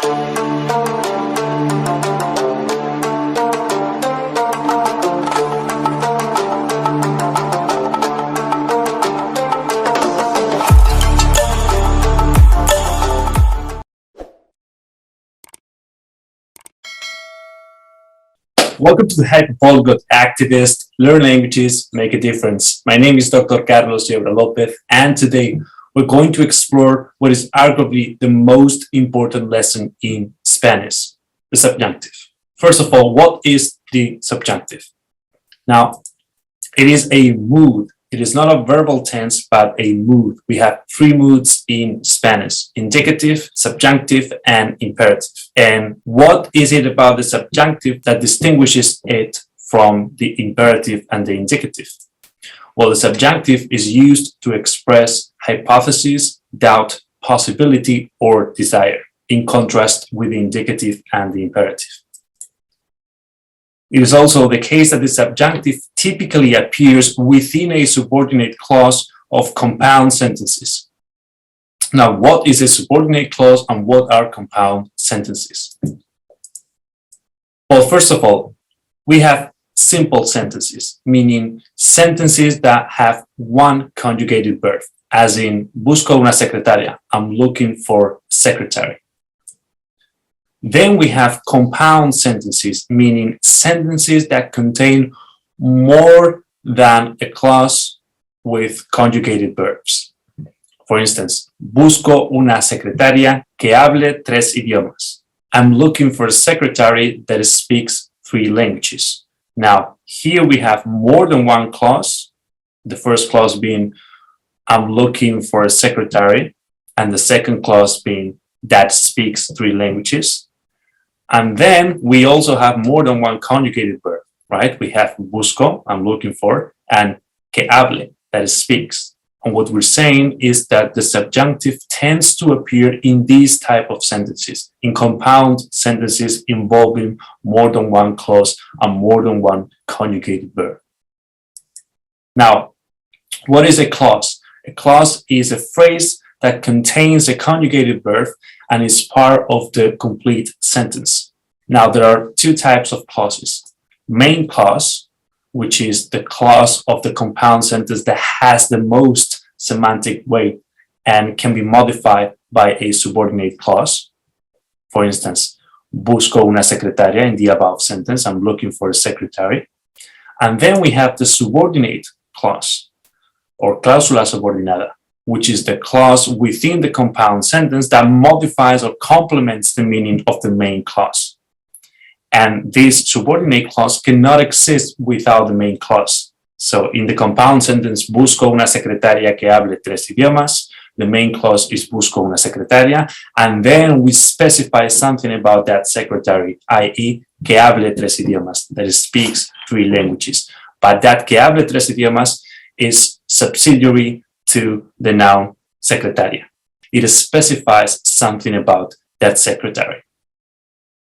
Welcome to the Hyperpolyglot Activist, Learn Languages, Make a Difference. My name is Dr. Carlos Yebra Lopez, and today we're going to explore what is arguably the most important lesson in Spanish, the subjunctive. First of all, what is the subjunctive? Now, it is a mood. It is not a verbal tense, but a mood. We have three moods in Spanish: indicative, subjunctive, and imperative. And what is it about the subjunctive that distinguishes it from the imperative and the indicative? Well, the subjunctive is used to express hypothesis, doubt, possibility, or desire, in contrast with the indicative and the imperative. It is also the case that the subjunctive typically appears within a subordinate clause of compound sentences. Now, what is a subordinate clause and what are compound sentences? Well, first of all, we have simple sentences, meaning sentences that have one conjugated verb, as in, busco una secretaria, I'm looking for secretary. Then we have compound sentences, meaning sentences that contain more than a clause with conjugated verbs. For instance, busco una secretaria que hable 3 idiomas. I'm looking for a secretary that speaks 3 languages. Now, here we have more than one clause. The first clause being, I'm looking for a secretary, and the second clause being, that speaks 3 languages. And then we also have more than one conjugated verb, right? We have busco, I'm looking for, and que hable, that speaks. And what we're saying is that the subjunctive tends to appear in these type of sentences, in compound sentences involving more than one clause and more than one conjugated verb. Now, what is a clause? A clause is a phrase that contains a conjugated verb and is part of the complete sentence. Now, there are 2 types of clauses. Main clause, which is the clause of the compound sentence that has the most semantic weight and can be modified by a subordinate clause. For instance, busco una secretaria in the above sentence, I'm looking for a secretary. And then we have the subordinate clause, or cláusula subordinada, which is the clause within the compound sentence that modifies or complements the meaning of the main clause. And this subordinate clause cannot exist without the main clause. So in the compound sentence, busco una secretaria que hable 3 idiomas, the main clause is busco una secretaria, and then we specify something about that secretary, i.e. que hable 3 idiomas, that speaks 3 languages. But that que hable 3 idiomas is subsidiary to the noun secretaria. It specifies something about that secretary.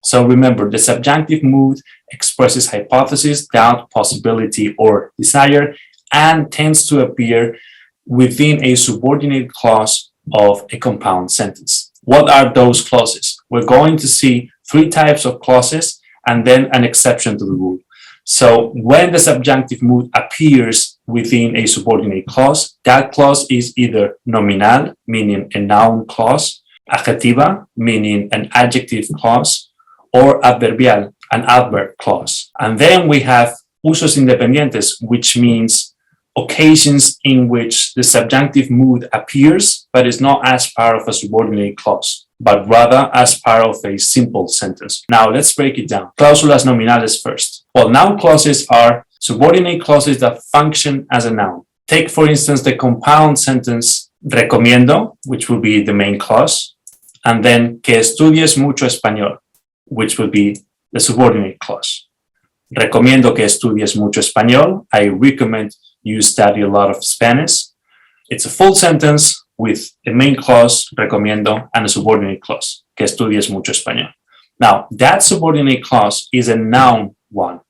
So remember, the subjunctive mood expresses hypothesis, doubt, possibility, or desire, and tends to appear within a subordinate clause of a compound sentence. What are those clauses? We're going to see 3 types of clauses and then an exception to the rule. So when the subjunctive mood appears within a subordinate clause, that clause is either nominal, meaning a noun clause, adjetiva, meaning an adjective clause, or adverbial, an adverb clause. And then we have usos independientes, which means occasions in which the subjunctive mood appears, but is not as part of a subordinate clause, but rather as part of a simple sentence. Now let's break it down. Cláusulas nominales first. Well, noun clauses are subordinate clauses that function as a noun. Take, for instance, the compound sentence recomiendo, which will be the main clause, and then que estudies mucho español, which will be the subordinate clause. Recomiendo que estudies mucho español. I recommend you study a lot of Spanish. It's a full sentence with a main clause, recomiendo, and a subordinate clause, que estudies mucho español. Now, that subordinate clause is a noun one.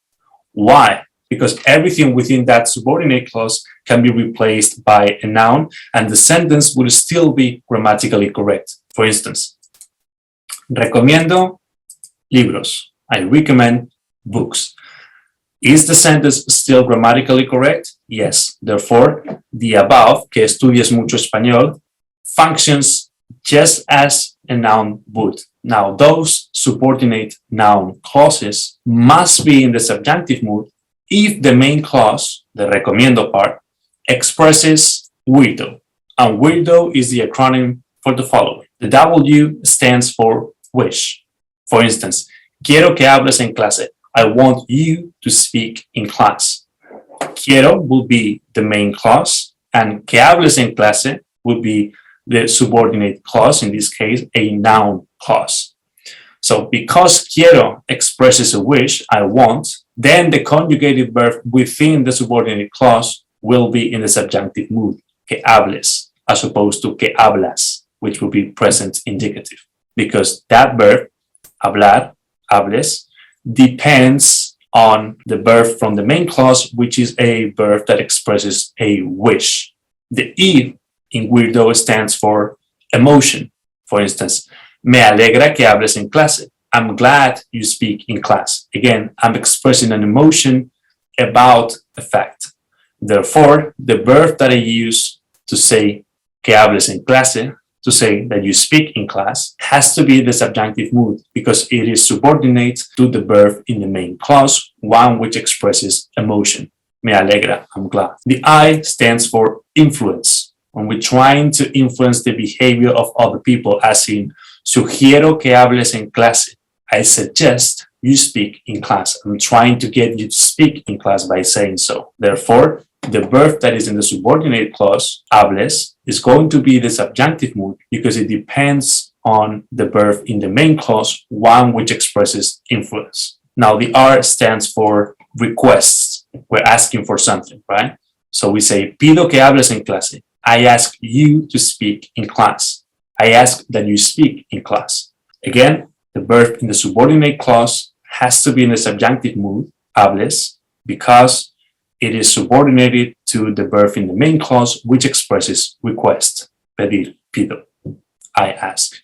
Why? Because everything within that subordinate clause can be replaced by a noun, and the sentence will still be grammatically correct. For instance, Recomiendo libros. I recommend books. Is the sentence still grammatically correct? Yes. Therefore, the above, que estudies mucho español, functions just as a noun would. Now, those subordinate noun clauses must be in the subjunctive mood if the main clause, the recomiendo part, expresses WEIRDO. And WEIRDO is the acronym for the following. The W stands for wish. For instance, quiero que hables en clase. I want you to speak in class. Quiero will be the main clause, and que hables en clase would be the subordinate clause, in this case, a noun clause. So because quiero expresses a wish, I want, then the conjugated verb within the subordinate clause will be in the subjunctive mood, que hables, as opposed to que hablas, which will be present indicative. Because that verb, hablar, hables, depends on the verb from the main clause, which is a verb that expresses a wish. The E in WEIRDO stands for emotion. For instance, me alegra que hables en clase. I'm glad you speak in class. Again, I'm expressing an emotion about a fact. Therefore, the verb that I use to say que hables en clase, to say that you speak in class, has to be the subjunctive mood because it is subordinate to the verb in the main clause, one which expresses emotion. Me alegra, I'm glad. The I stands for influence. When we're trying to influence the behavior of other people, as in, sugiero que hables en clase. I suggest you speak in class. I'm trying to get you to speak in class by saying so. Therefore, the verb that is in the subordinate clause, hables, is going to be the subjunctive mood because it depends on the verb in the main clause, one which expresses influence. Now, the R stands for requests. We're asking for something, right? So we say, pido que hables en clase. I ask you to speak in class. I ask that you speak in class. Again, the verb in the subordinate clause has to be in the subjunctive mood, hables, because it is subordinated to the verb in the main clause, which expresses request. Pedir, pido. I ask.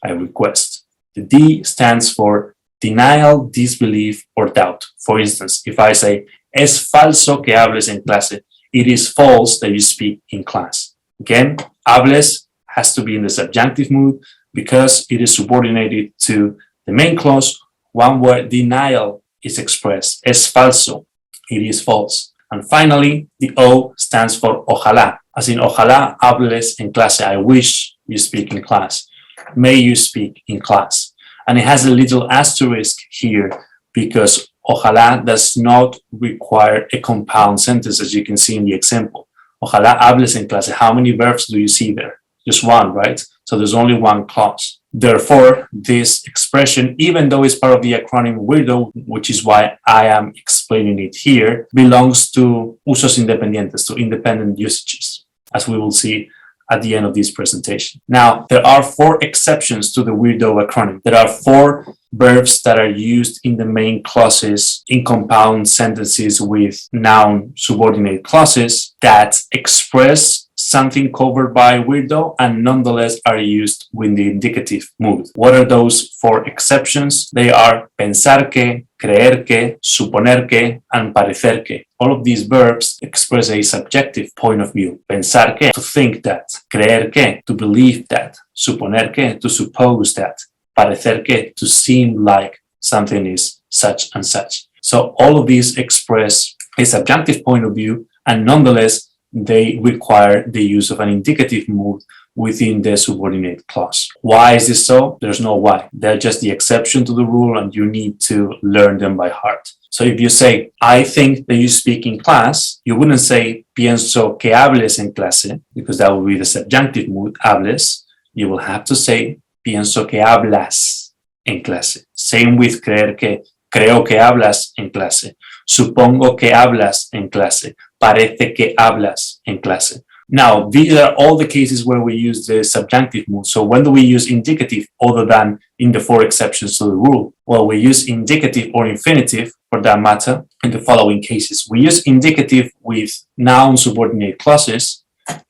I request. The D stands for denial, disbelief, or doubt. For instance, if I say, es falso que hables en clase, it is false that you speak in class. Again, hables has to be in the subjunctive mood because it is subordinated to the main clause, one where denial is expressed. Es falso, it is false. And finally, the O stands for ojalá, as in ojalá hables en clase. I wish you speak in class. May you speak in class. And it has a little asterisk here because ojalá does not require a compound sentence, as you can see in the example. Ojalá hables en clase. How many verbs do you see there? Just one, right? So there's only one clause. Therefore, this expression, even though it's part of the acronym WEIRDO, which is why I am explaining it here, belongs to usos independientes, to independent usages, as we will see at the end of this presentation. Now, there are 4 exceptions to the WEIRDO acronym. There are 4 verbs that are used in the main clauses in compound sentences with noun subordinate clauses that express something covered by WEIRDO and nonetheless are used with the indicative mood. What are those 4 exceptions? They are pensar que, creer que, suponer que, and parecer que. All of these verbs express a subjective point of view. Pensar que, to think that. Creer que, to believe that. Suponer que, to suppose that. Parecer que, to seem like something is such and such. So all of these express a subjunctive point of view, and nonetheless, they require the use of an indicative mood within the subordinate clause. Why is this so? There's no why. They're just the exception to the rule, and you need to learn them by heart. So if you say, I think that you speak in class, you wouldn't say, pienso que hables en clase, because that would be the subjunctive mood, hables. You will have to say, pienso que hablas en clase. Same with creer que, creo que hablas en clase. Supongo que hablas en clase. Parece que hablas en clase. Now, these are all the cases where we use the subjunctive mood. So when do we use indicative other than in the 4 exceptions to the rule? Well, we use indicative or infinitive, for that matter, in the following cases. We use indicative with noun subordinate clauses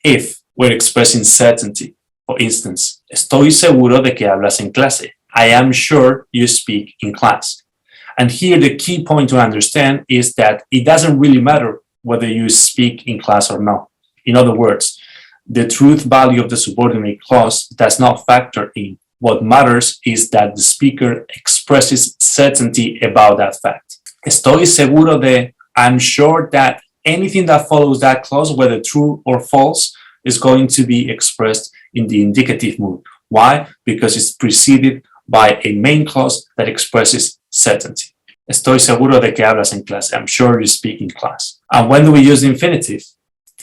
if we're expressing certainty. For instance, estoy seguro de que hablas en clase. I am sure you speak in class. And here the key point to understand is that it doesn't really matter whether you speak in class or not. In other words, the truth value of the subordinate clause does not factor in. What matters is that the speaker expresses certainty about that fact. Estoy seguro de, I'm sure that anything that follows that clause, whether true or false, is going to be expressed in the indicative mood. Why? Because it's preceded by a main clause that expresses certainty. Estoy seguro de que hablas en clase. I'm sure you speak in class. And when do we use the infinitive?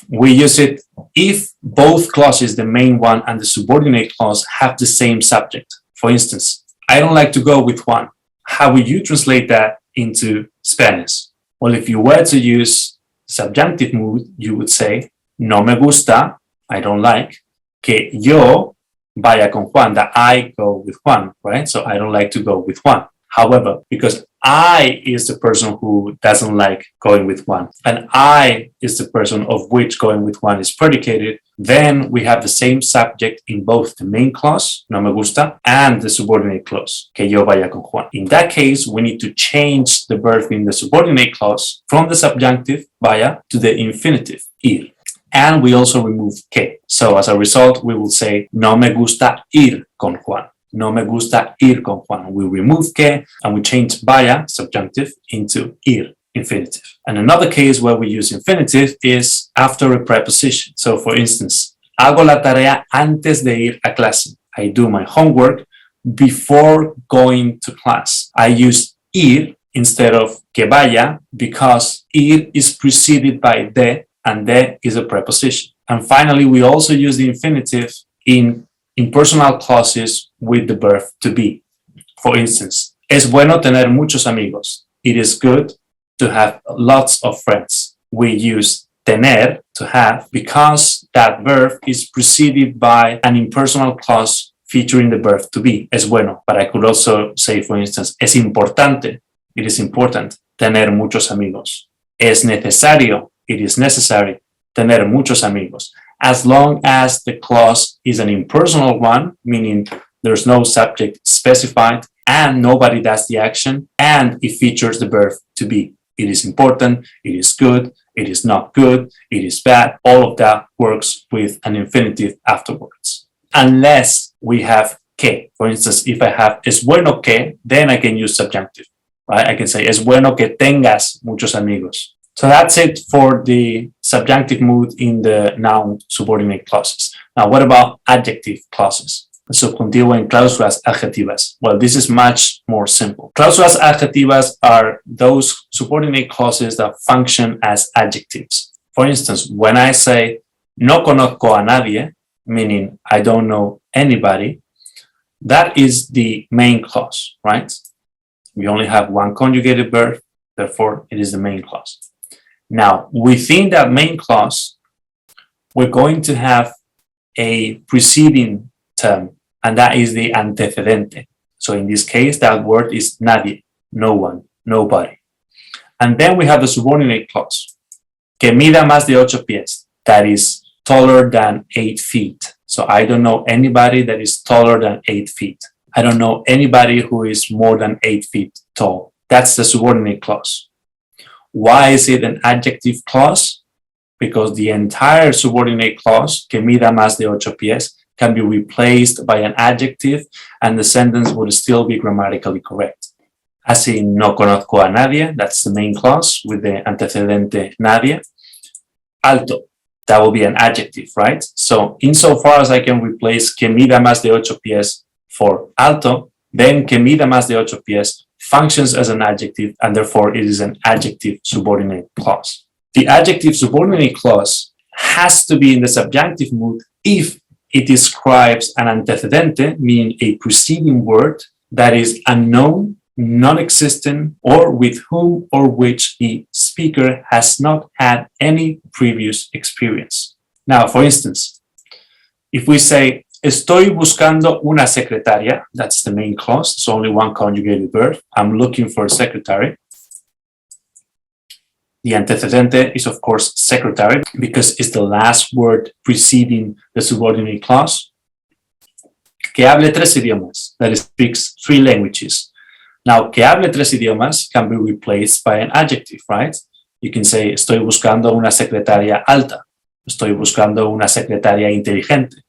We use it if both clauses, the main one and the subordinate clause, have the same subject. For instance, I don't like to go with Juan. How would you translate that into Spanish? Well, if you were to use subjunctive mood, you would say, no me gusta, I don't like, que yo vaya con Juan, that I go with Juan, right? So I don't like to go with Juan. However, because I is the person who doesn't like going with Juan, and I is the person of which going with Juan is predicated, then we have the same subject in both the main clause, no me gusta, and the subordinate clause, que yo vaya con Juan. In that case, we need to change the verb in the subordinate clause from the subjunctive, vaya, to the infinitive, ir. And we also remove que. So as a result, we will say, no me gusta ir con Juan. No me gusta ir con Juan. We remove que and we change vaya, subjunctive, into ir, infinitive. And another case where we use infinitive is after a preposition. So for instance, hago la tarea antes de ir a clase. I do my homework before going to class. I use ir instead of que vaya because ir is preceded by de, and de is a preposition. And finally, we also use the infinitive in impersonal clauses with the verb to be. For instance, es bueno tener muchos amigos. It is good to have lots of friends. We use tener, to have, because that verb is preceded by an impersonal clause featuring the verb to be, es bueno. But I could also say, for instance, es importante, it is important, tener muchos amigos. Es necesario, it is necessary, tener muchos amigos. As long as the clause is an impersonal one, meaning there's no subject specified and nobody does the action, and it features the verb to be. It is important, it is good, it is not good, it is bad. All of that works with an infinitive afterwards. Unless we have que. For instance, if I have es bueno que, then I can use subjunctive, right? I can say es bueno que tengas muchos amigos. So that's it for the subjunctive mood in the noun subordinate clauses. Now, what about adjective clauses? Subjuntivo and cláusulas adjetivas. Well, this is much more simple. Cláusulas adjetivas are those subordinate clauses that function as adjectives. For instance, when I say no conozco a nadie, meaning I don't know anybody, that is the main clause, right? We only have one conjugated verb, therefore it is the main clause. Now, within that main clause, we're going to have a preceding term, and that is the antecedente. So in this case, that word is nadie, no one, nobody. And then we have the subordinate clause, que mida más de 8 pies, that is taller than 8 feet. So I don't know anybody that is taller than 8 feet. I don't know anybody who is more than 8 feet tall. That's the subordinate clause. Why is it an adjective clause? Because the entire subordinate clause, que mida más de 8 pies, can be replaced by an adjective and the sentence would still be grammatically correct. As in, no conozco a nadie, that's the main clause with the antecedente nadie. Alto, that will be an adjective, right? So insofar as I can replace que mida más de 8 pies for alto, then que mida más de 8 pies functions as an adjective and therefore it is an adjective subordinate clause. The adjective subordinate clause has to be in the subjunctive mood if it describes an antecedente, meaning a preceding word that is unknown, non-existent, or with whom or which the speaker has not had any previous experience. Now, for instance, if we say, estoy buscando una secretaria, that's the main clause, it's only one conjugated verb, I'm looking for a secretary. The antecedente is, of course, secretary, because it's the last word preceding the subordinate clause. Que hable 3 idiomas, that speaks 3 languages. Now, que hable 3 idiomas can be replaced by an adjective, right? You can say, estoy buscando una secretaria alta. Estoy buscando una secretaria inteligente.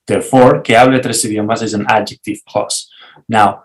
Therefore, que hable 3 idiomas is an adjective clause. Now,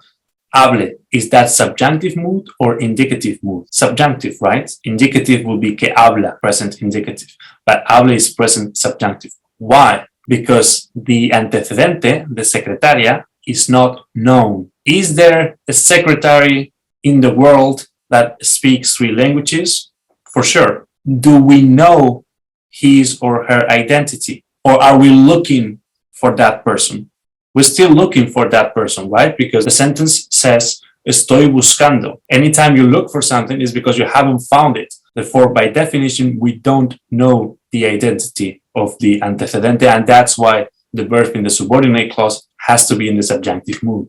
hable, is that subjunctive mood or indicative mood? Subjunctive, right? Indicative would be que habla, present indicative. But hable is present subjunctive. Why? Because the antecedente, the secretaria, is not known. Is there a secretary in the world that speaks 3 languages? For sure. Do we know his or her identity? Or are we looking for that person? We're still looking for that person, right? Because the sentence says, estoy buscando. Anytime you look for something, it's because you haven't found it. Therefore, by definition, we don't know the identity of the antecedente, and that's why the verb in the subordinate clause has to be in the subjunctive mood.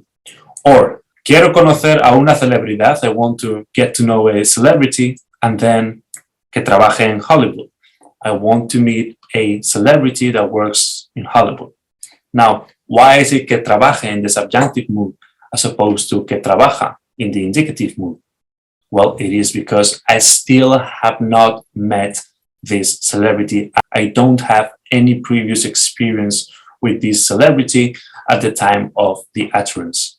Or, quiero conocer a una celebridad. I want to get to know a celebrity, and then que trabaje en Hollywood. I want to meet a celebrity that works in Hollywood. Now, why is it que trabaje in the subjunctive mood as opposed to que trabaja in the indicative mood? Well, it is because I still have not met this celebrity. I don't have any previous experience with this celebrity at the time of the utterance.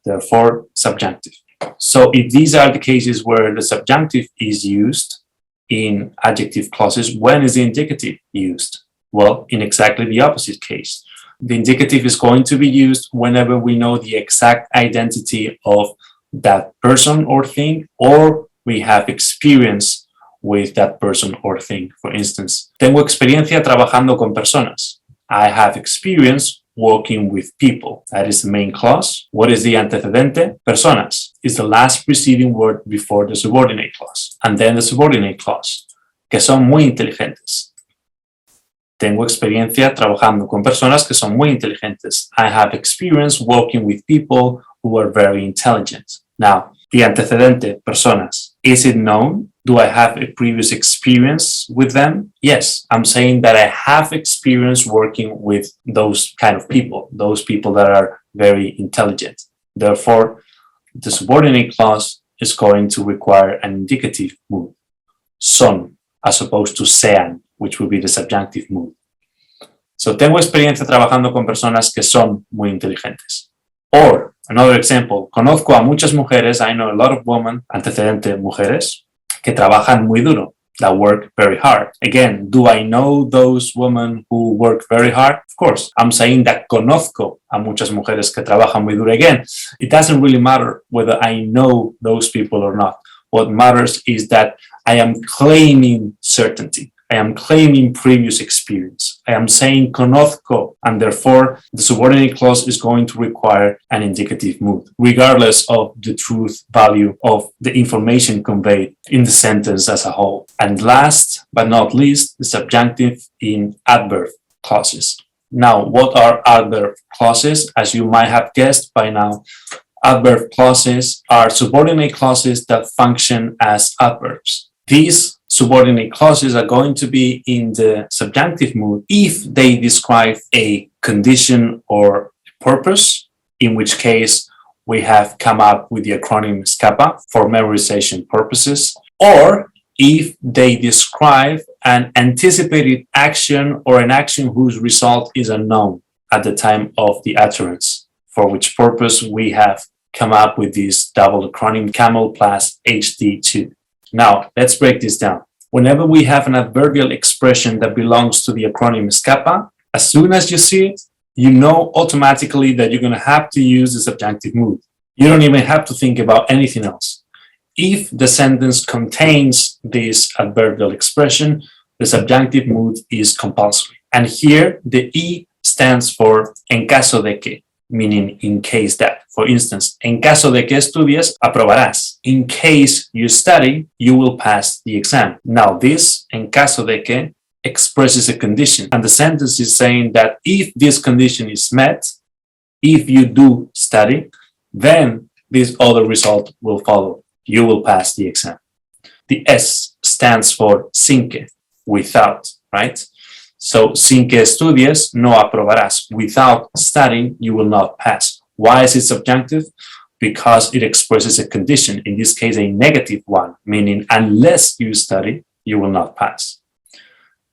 Therefore, subjunctive. So if these are the cases where the subjunctive is used in adjective clauses, when is the indicative used? Well, in exactly the opposite case. The indicative is going to be used whenever we know the exact identity of that person or thing, or we have experience with that person or thing. For instance, tengo experiencia trabajando con personas. I have experience working with people. That is the main clause. What is the antecedente? Personas is the last preceding word before the subordinate clause. And then the subordinate clause, que son muy inteligentes. Tengo experiencia trabajando con personas que son muy inteligentes. I have experience working with people who are very intelligent. Now, the antecedente, personas, is it known? Do I have a previous experience with them? Yes, I'm saying that I have experience working with those kind of people, those people that are very intelligent. Therefore, the subordinate clause is going to require an indicative mood, son, as opposed to sean, which would be the subjunctive mood. So, tengo experiencia trabajando con personas que son muy inteligentes. Or, another example, conozco a muchas mujeres, I know a lot of women, antecedente mujeres, que trabajan muy duro, that work very hard. Again, do I know those women who work very hard? Of course, I'm saying that conozco a muchas mujeres que trabajan muy duro. Again, it doesn't really matter whether I know those people or not. What matters is that I am claiming certainty. I am claiming previous experience. I am saying conozco, and therefore the subordinate clause is going to require an indicative mood, regardless of the truth value of the information conveyed in the sentence as a whole. And last but not least, the subjunctive in adverb clauses. Now, what are adverb clauses? As you might have guessed by now, adverb clauses are subordinate clauses that function as adverbs. These subordinate clauses are going to be in the subjunctive mood if they describe a condition or purpose, in which case we have come up with the acronym SCAPA for memorization purposes, or if they describe an anticipated action or an action whose result is unknown at the time of the utterance, for which purpose we have come up with this double acronym CAMEL HD2. Now, let's break this down. Whenever we have an adverbial expression that belongs to the acronym SCAPA, as soon as you see it, you know automatically that you're going to have to use the subjunctive mood. You don't even have to think about anything else. If the sentence contains this adverbial expression, the subjunctive mood is compulsory. And here, the E stands for en caso de que, meaning in case that. For instance, en caso de que estudies, aprobarás. In case you study, you will pass the exam. Now this, en caso de que, expresses a condition. And the sentence is saying that if this condition is met, if you do study, then this other result will follow. You will pass the exam. The S stands for sin que, without, right? So, sin que estudies, no aprobarás. Without studying, you will not pass. Why is it subjunctive? Because it expresses a condition, in this case, a negative one, meaning unless you study, you will not pass.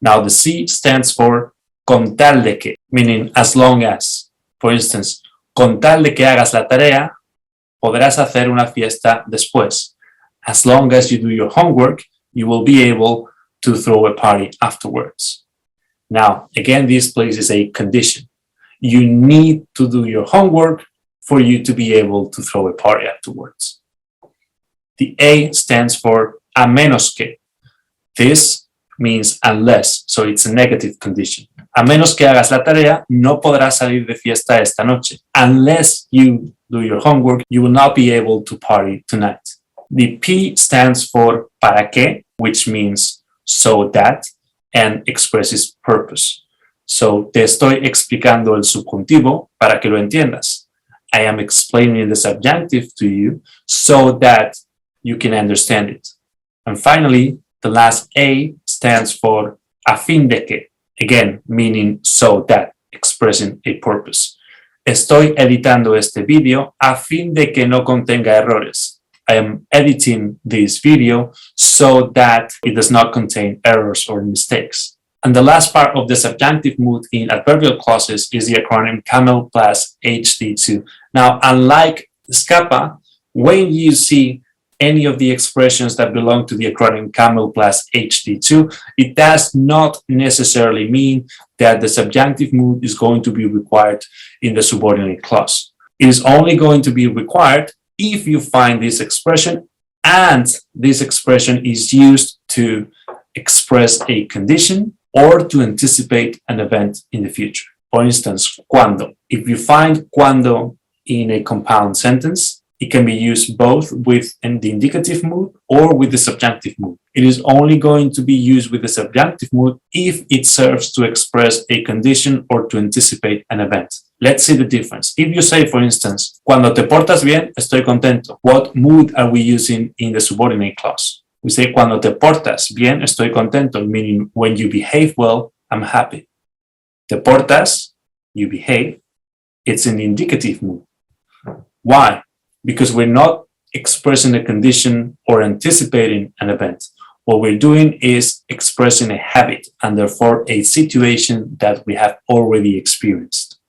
Now, the C stands for con tal de que, meaning as long as. For instance, con tal de que hagas la tarea, podrás hacer una fiesta después. As long as you do your homework, you will be able to throw a party afterwards. Now, again, this places a condition. You need to do your homework for you to be able to throw a party afterwards. The A stands for a menos que. This means unless, so it's a negative condition. A menos que hagas la tarea, no podrás salir de fiesta esta noche. Unless you do your homework, you will not be able to party tonight. The P stands for para qué, which means so that, and expresses purpose. So, te estoy explicando el subjuntivo para que lo entiendas. I am explaining the subjunctive to you so that you can understand it. And finally, the last A stands for a fin de que, again, meaning so that, expressing a purpose. Estoy editando este video a fin de que no contenga errores. I am editing this video so that it does not contain errors or mistakes. And the last part of the subjunctive mood in adverbial clauses is the acronym CAMEL HD2. Now, unlike SCAPA, when you see any of the expressions that belong to the acronym CAMEL HD2, it does not necessarily mean that the subjunctive mood is going to be required in the subordinate clause. It is only going to be required if you find this expression and this expression is used to express a condition or to anticipate an event in the future. For instance, cuando. If you find cuando in a compound sentence, it can be used both with the indicative mood or with the subjunctive mood. It is only going to be used with the subjunctive mood if it serves to express a condition or to anticipate an event. Let's see the difference. If you say, for instance, cuando te portas bien, estoy contento. What mood are we using in the subordinate clause? We say, cuando te portas bien, estoy contento, meaning when you behave well, I'm happy. Te portas, you behave, it's in the indicative mood. Why? Because we're not expressing a condition or anticipating an event. What we're doing is expressing a habit and therefore a situation that we have already experienced.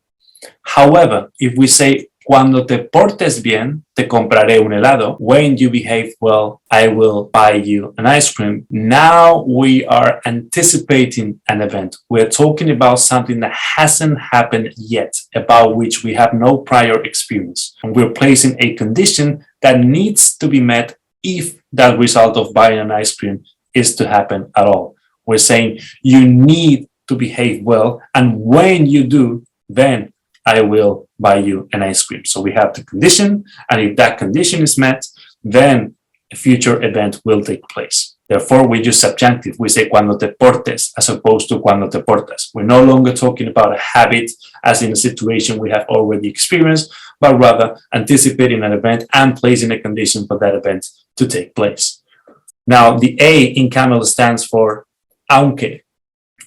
However, if we say, cuando te portes bien, te compraré un helado. When you behave well, I will buy you an ice cream. Now we are anticipating an event. We're talking about something that hasn't happened yet, about which we have no prior experience. And we're placing a condition that needs to be met if that result of buying an ice cream is to happen at all. We're saying you need to behave well, and when you do, then I will buy you an ice cream. So we have the condition, and if that condition is met, then a future event will take place. Therefore, we use subjunctive. We say cuando te portes as opposed to cuando te portas. We're no longer talking about a habit as in a situation we have already experienced, but rather anticipating an event and placing a condition for that event to take place. Now, the A in CAMEL stands for aunque.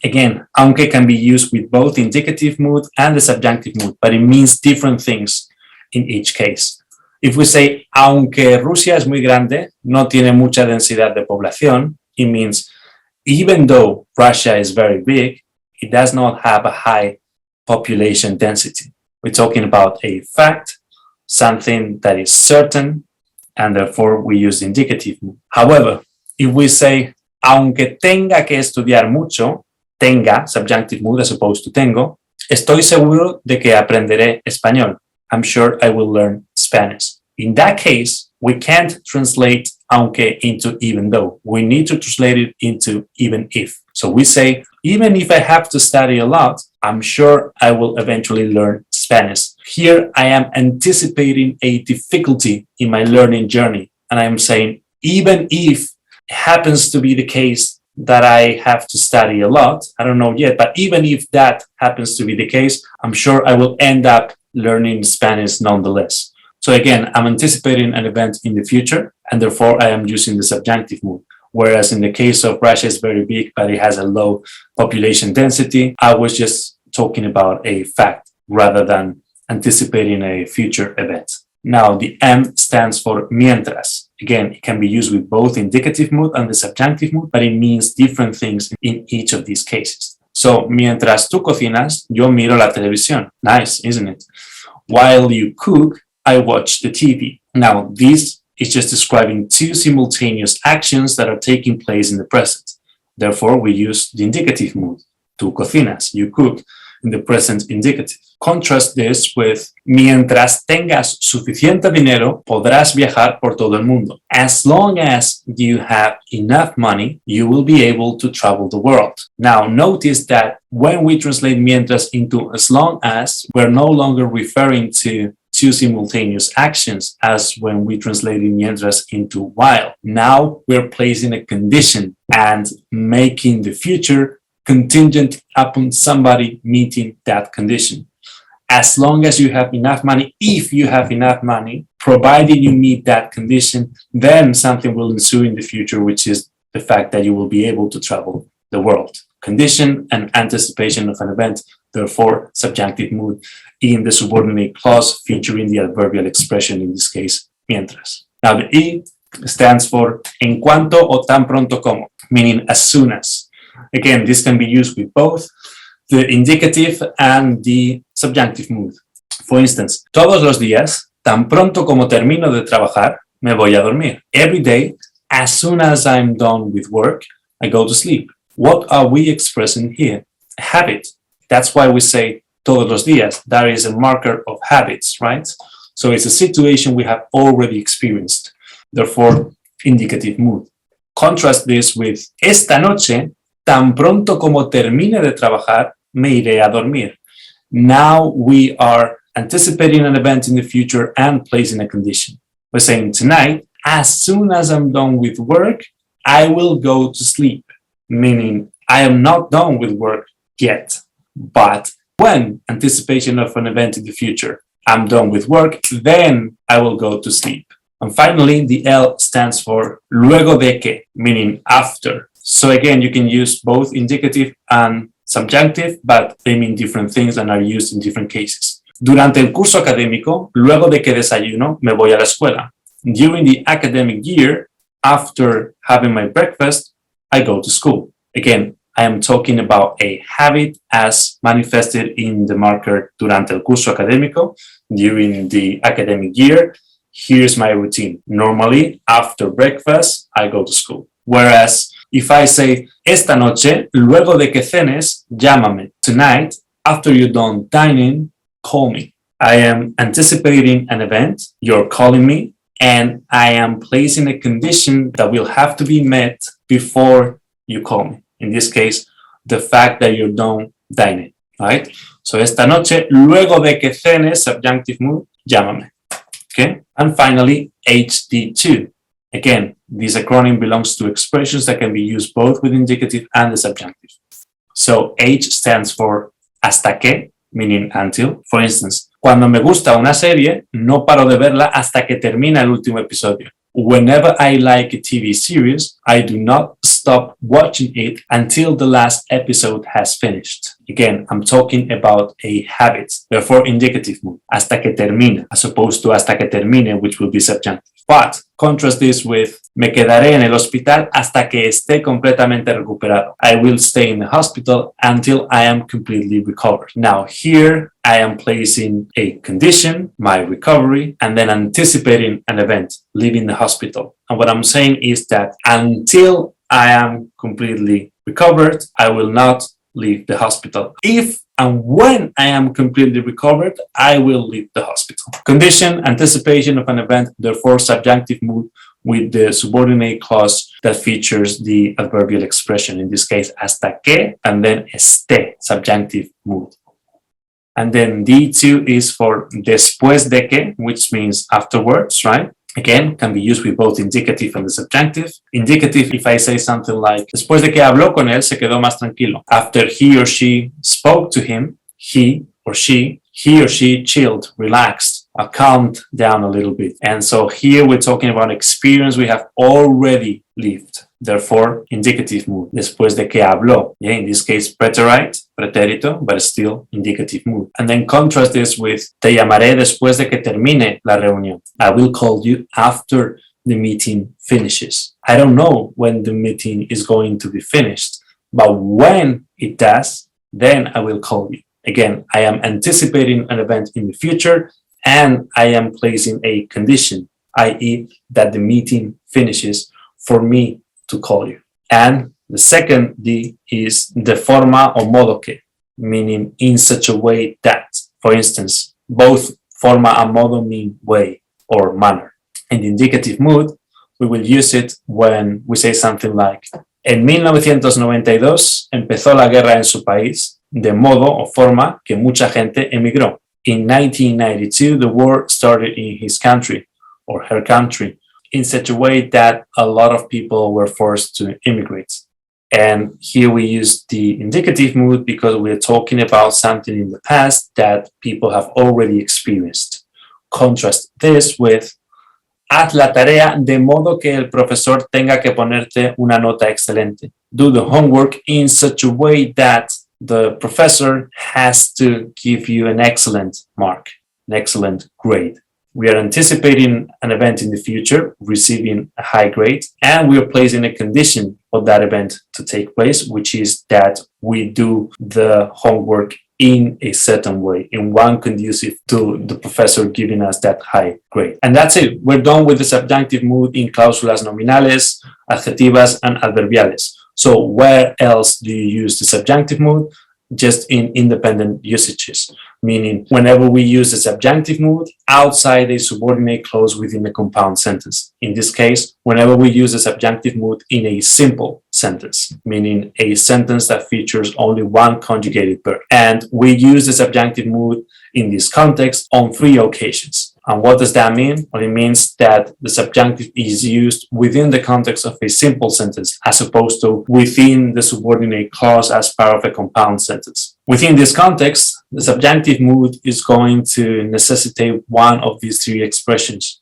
Again, aunque can be used with both the indicative mood and the subjunctive mood, but it means different things in each case. If we say, aunque Rusia es muy grande, no tiene mucha densidad de población, it means even though Russia is very big, it does not have a high population density. We're talking about a fact, something that is certain, and therefore we use the indicative mood. However, if we say, aunque tenga que estudiar mucho, tenga, subjunctive mood as opposed to tengo, estoy seguro de que aprenderé español. I'm sure I will learn Spanish. In that case, we can't translate aunque into even though. We need to translate it into even if. So we say, even if I have to study a lot, I'm sure I will eventually learn Spanish. Here I am anticipating a difficulty in my learning journey. And I'm saying, even if it happens to be the case that I have to study a lot, I don't know yet, but even if that happens to be the case, I'm sure I will end up learning Spanish nonetheless. So again, I'm anticipating an event in the future, and therefore I am using the subjunctive mood. whereas in the case of Russia, it's very big, but it has a low population density. I was just talking about a fact rather than anticipating a future event. Now, the M stands for mientras. Again, it can be used with both indicative mood and the subjunctive mood, but it means different things in each of these cases. So, mientras tú cocinas, yo miro la televisión. Nice, isn't it? While you cook, I watch the TV. Now, this is just describing two simultaneous actions that are taking place in the present. Therefore, we use the indicative mood. Tú cocinas, you cook, in the present indicative. Contrast this with mientras tengas suficiente dinero, podrás viajar por todo el mundo. As long as you have enough money, you will be able to travel the world. Now, notice that when we translate mientras into as long as, we're no longer referring to two simultaneous actions as when we translated mientras into while. Now we're placing a condition and making the future contingent upon somebody meeting that condition. As long as you have enough money, if you have enough money, provided you meet that condition, then something will ensue in the future, which is the fact that you will be able to travel the world. Condition and anticipation of an event, therefore subjunctive mood in the subordinate clause featuring the adverbial expression, in this case, mientras. Now the E stands for en cuanto o tan pronto como, meaning as soon as. Again, this can be used with both the indicative and the subjunctive mood. For instance, todos los días, tan pronto como termino de trabajar, me voy a dormir. Every day, as soon as I'm done with work, I go to sleep. What are we expressing here? A habit. That's why we say todos los días. That is a marker of habits, right? So it's a situation we have already experienced. Therefore, indicative mood. Contrast this with esta noche, tan pronto como termine de trabajar, me iré a dormir. Now we are anticipating an event in the future and placing a condition. We're saying tonight, as soon as I'm done with work, I will go to sleep. Meaning, I am not done with work yet. But when anticipation of an event in the future, I'm done with work, then I will go to sleep. And finally, the L stands for luego de que, meaning after. So again, you can use both indicative and subjunctive, but they mean different things and are used in different cases. Durante el curso académico, luego de que desayuno, me voy a la escuela. During the academic year, after having my breakfast, I go to school. Again, I am talking about a habit as manifested in the marker durante el curso académico, during the academic year. Here's my routine. Normally, after breakfast, I go to school. Whereas, if I say, esta noche, luego de que cenes, llámame. Tonight, after you're done dining, call me. I am anticipating an event, you're calling me, and I am placing a condition that will have to be met before you call me. In this case, the fact that you're done dining, right? So, esta noche, luego de que cenes, subjunctive mood, llámame. Okay? And finally, HD2. Again, this acronym belongs to expressions that can be used both with indicative and the subjunctive. So H stands for hasta que, meaning until. For instance, cuando me gusta una serie, no paro de verla hasta que termina el último episodio. Whenever I like a TV series, I do not stop watching it until the last episode has finished. Again, I'm talking about a habit, therefore indicative mood, hasta que termina, as opposed to hasta que termine, which will be subjunctive. But contrast this with me quedaré en el hospital hasta que esté completamente recuperado. I will stay in the hospital until I am completely recovered. Now here I am placing a condition, my recovery, and then anticipating an event, leaving the hospital. And what I'm saying is that until I am completely recovered, I will not leave the hospital. If and when I am completely recovered, I will leave the hospital. Condition, anticipation of an event, therefore subjunctive mood with the subordinate clause that features the adverbial expression, in this case, hasta que, and then esté, subjunctive mood. And then D2 is for después de que, which means afterwards, right? Again, can be used with both indicative and the subjunctive. Indicative, if I say something like, después de que habló con él, se quedó más tranquilo. After he or she spoke to him, he or she chilled, relaxed, calmed down a little bit. And so here we're talking about experience we have already lived. therefore indicative mood, después de que habló. Yeah, in this case, preterite, pretérito, but still indicative mood. And then contrast this with te llamaré después de que termine la reunión. I will call you after the meeting finishes. I don't know when the meeting is going to be finished, but when it does, then I will call you. Again, I am anticipating an event in the future, and I am placing a condition, i.e. that the meeting finishes for me to call you. And the second D is de forma o modo que, meaning in such a way that. For instance, both forma and modo mean way or manner. In the indicative mood, we will use it when we say something like en 1992 empezó la guerra en su país, de modo o forma que mucha gente emigró. In 1992, the war started in his country or her country in such a way that a lot of people were forced to immigrate. And here we use the indicative mood because we're talking about something in the past that people have already experienced. Contrast this with haz la tarea de modo que el profesor tenga que ponerte una nota excelente. Do the homework in such a way that the professor has to give you an excellent mark, an excellent grade. We are anticipating an event in the future, receiving a high grade, and we are placing a condition for that event to take place, which is that we do the homework in a certain way, in one conducive to the professor giving us that high grade. And that's it. We're done with the subjunctive mood in cláusulas nominales, adjetivas, and adverbiales. So where else do you use the subjunctive mood? Just in independent usages, meaning whenever we use the subjunctive mood outside a subordinate clause within a compound sentence. In this case, whenever we use the subjunctive mood in a simple sentence, meaning a sentence that features only one conjugated verb. And we use the subjunctive mood in this context on 3 occasions. And what does that mean? Well, it means that the subjunctive is used within the context of a simple sentence as opposed to within the subordinate clause as part of a compound sentence. Within this context, the subjunctive mood is going to necessitate one of these 3 expressions.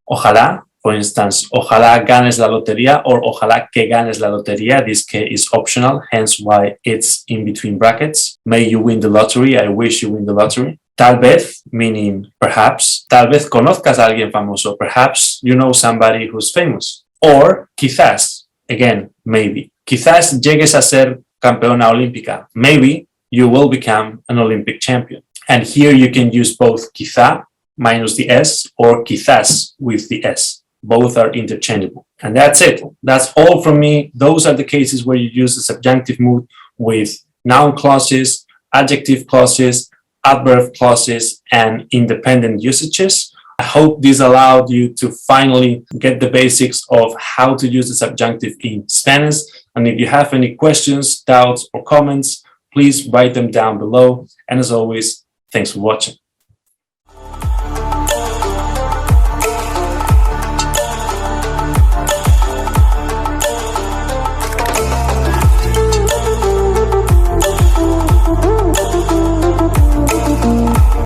Ojalá, for instance, ojalá ganes la lotería or ojalá que ganes la lotería. This K is optional, hence why it's in between brackets. May you win the lottery. I wish you win the lottery. Tal vez, meaning perhaps. Tal vez conozcas a alguien famoso. Perhaps you know somebody who's famous. Or quizás, again, maybe. Quizás llegues a ser campeona olímpica. Maybe you will become an Olympic champion. And here you can use both quizá minus the S or quizás with the S. Both are interchangeable. And that's it. That's all from me. Those are the cases where you use the subjunctive mood with noun clauses, adjective clauses, adverb clauses, and independent usages. I hope this allowed you to finally get the basics of how to use the subjunctive in Spanish. And if you have any questions, doubts, or comments, please write them down below. And as always, thanks for watching.